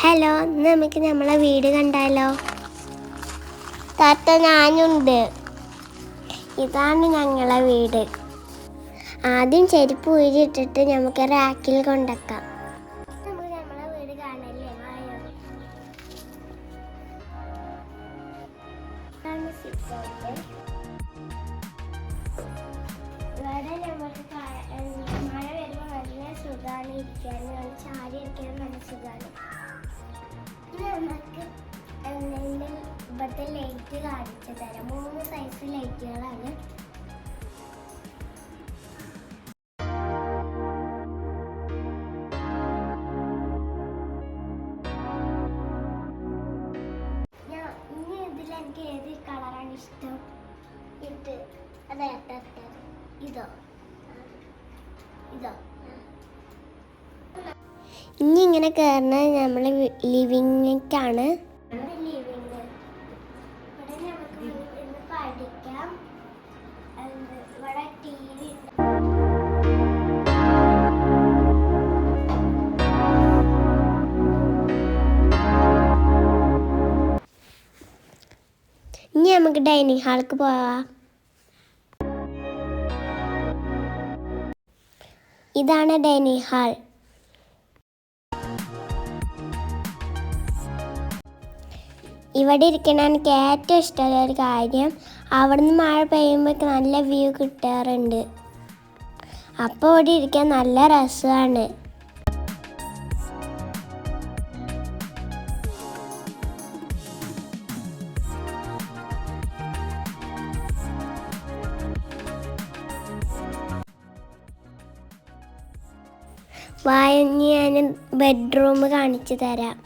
Hello, നമുക്ക് നമ്മളെ വീട് കണ്ടാലോ? താത്ത, ഞാനുണ്ട്. ഇതാണ് ഞങ്ങളെ വീട്. ആദ്യം ചെരുപ്പ് ഊരിയിട്ടിട്ട് നമുക്ക് റാക്കിൽ കൊണ്ടാക്കാം. നമുക്ക് നമ്മളെ വീട് കാണല്ലേ? ഇവിടെ നമുക്ക് മഴ വരുമ്പോൾ നല്ല സുഖമാണ് ഇരിക്കാൻ, ചാരി ഇരിക്കാൻ നല്ല സുഖമാണ്. നമുക്ക് ഇവിടുത്തെ ലൈറ്റ് കാണിച്ചു തരാം. 3 സൈസ് ലൈറ്റുകളാണ്. ഇനി ഇതിൽ എനിക്ക് ഏത് കളറാണ് ഇഷ്ടം? അതെ, ഇതോ ഇനി ഇങ്ങനെ കയറുന്നത് നമ്മൾ ലിവിങ്ങിലേക്കാണ്. പഠിക്കാം. ഇവിടെ TV ഇനി നമുക്ക് ഡൈനിങ് ഹാൾക്ക് പോവാം. ഇതാണ് ഡൈനിങ് ഹാൾ. ഇവിടെ ഇരിക്കണ എനിക്ക് ഏറ്റവും ഇഷ്ടമുള്ള ഒരു കാര്യം, അവിടുന്ന് മഴ പെയ്യുമ്പോൾ നല്ല വ്യൂ കിട്ടാറുണ്ട്. അപ്പോൾ ഇവിടെ ഇരിക്കാൻ നല്ല രസമാണ്. വായനി ഞാൻ ബെഡ്റൂം കാണിച്ചു തരാം.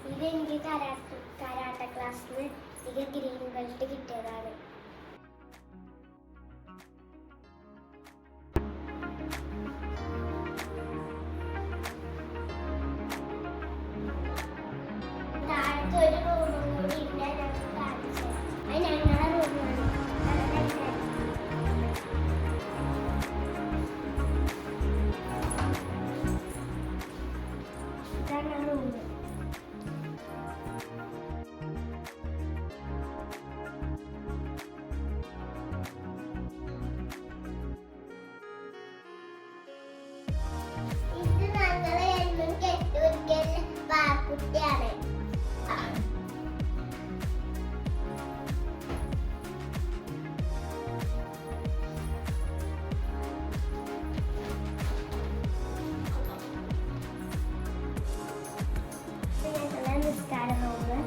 ഇത് എനിക്ക് കരാട്ട ക്ലാസ്സിൽ ഗ്രീൻ ബെൽറ്റ് കിട്ടിയതാണ്. ഒരു റൂമും കൂടി ഇല്ല, ഞങ്ങൾക്ക് കാണിച്ചു. അത് ഞങ്ങളുടെ റൂമാണ്. ഇതാണ് റൂം. ഇത് ഞങ്ങളെ എന്നും കെട്ടൂരിക്കൽ പാക്കുട്ടിയാണ്. നിസ്കാര റൂം.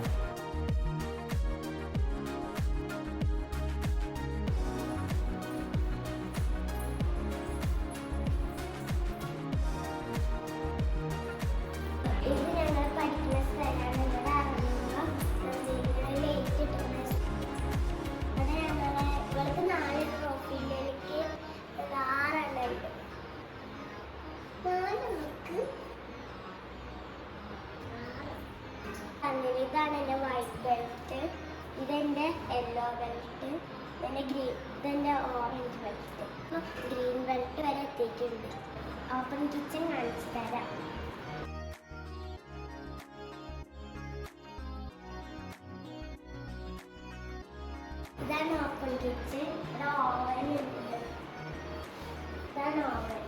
ഇത് ഞങ്ങൾ പഠിക്കുന്ന സ്ഥലമാണ്. ഇവിടെ ഇറങ്ങുമ്പോൾ ലേറ്റ് ഇട്ടുന്ന ഇവിടെ ഇവർക്ക് 4 ട്രോഫിയിലേക്ക് 6 എണ്ണമുണ്ട്. ഇതാണ് എൻ്റെ വൈറ്റ് ബെൽറ്റ്, ഇതെൻ്റെ യെല്ലോ ബെൽറ്റ്, ഇതെൻ്റെ ഓറഞ്ച് ബെൽറ്റ്. ഗ്രീൻ ബെൽറ്റ് വരെ എത്തിയിട്ടുണ്ട്. ഓപ്പൺ കിച്ചൺ കാണിച്ചു തരാം. ഇതാണ് ഓപ്പൺ കിച്ചൺ. ഇവിടെ ഓവൻ ഉണ്ട്. ഇതാണ് ഓവൻ.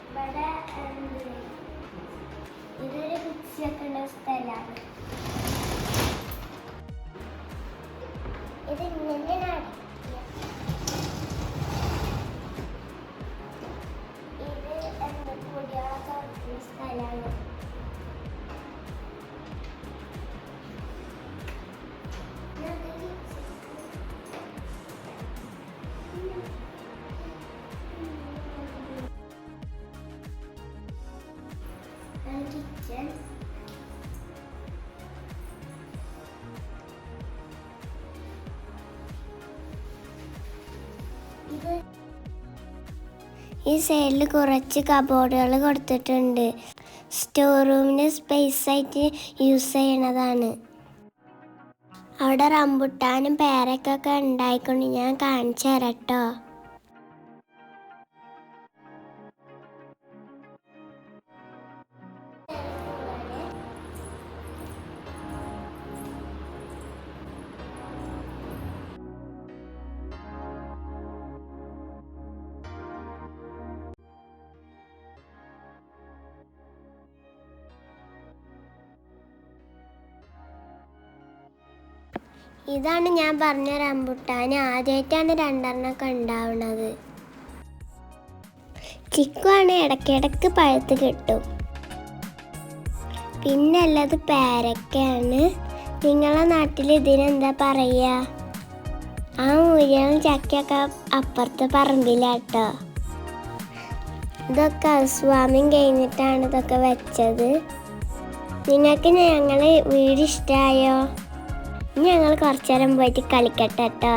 ഇവിടെ ഇതൊരു മിക്സിയൊക്കെ ഉള്ള സ്ഥലമാണ്. ഇത് ഇങ്ങനെ ഇത് പൊടികളൊക്കെ വെക്കുന്ന സ്ഥലമാണ്. കിച്ചൺ. ഈ സൈഡിൽ കുറച്ച് കബോർഡുകൾ കൊടുത്തിട്ടുണ്ട്. സ്റ്റോർ റൂമിൻ്റെ സ്പേസ് ആയിട്ട് യൂസ് ചെയ്യണതാണ്. അവിടെ റംബുട്ടാനും പേരക്കൊക്കെ ഉണ്ടായിക്കൊണ്ട് ഞാൻ കാണിച്ചു തരാട്ടോ. ഇതാണ് ഞാൻ പറഞ്ഞ റംബുട്ടാൻ. ആദ്യമായിട്ടാണ് 2 ഉണ്ടാവുന്നത്. ചിക്കുവാണ് ഇടയ്ക്കിടയ്ക്ക് പഴുത്ത് കിട്ടും. പിന്നെ ഉള്ളത് പേരക്കയാണ്. നിങ്ങളെ നാട്ടിൽ ഇതിനെന്താ പറയുക? ആ മുരിയും ചക്കയൊക്കെ അപ്പുറത്തെ പറമ്പിലാട്ടോ. ഇതൊക്കെ ഹൗസ് വാമിങ് കഴിഞ്ഞിട്ടാണ് ഇതൊക്കെ വെച്ചത്. നിങ്ങൾക്ക് ഞങ്ങളെ വീട് ഇഷ്ടമായോ? ഞങ്ങൾ കുറച്ചു നേരം പോയിട്ട് കളിക്കട്ടെ കേട്ടോ.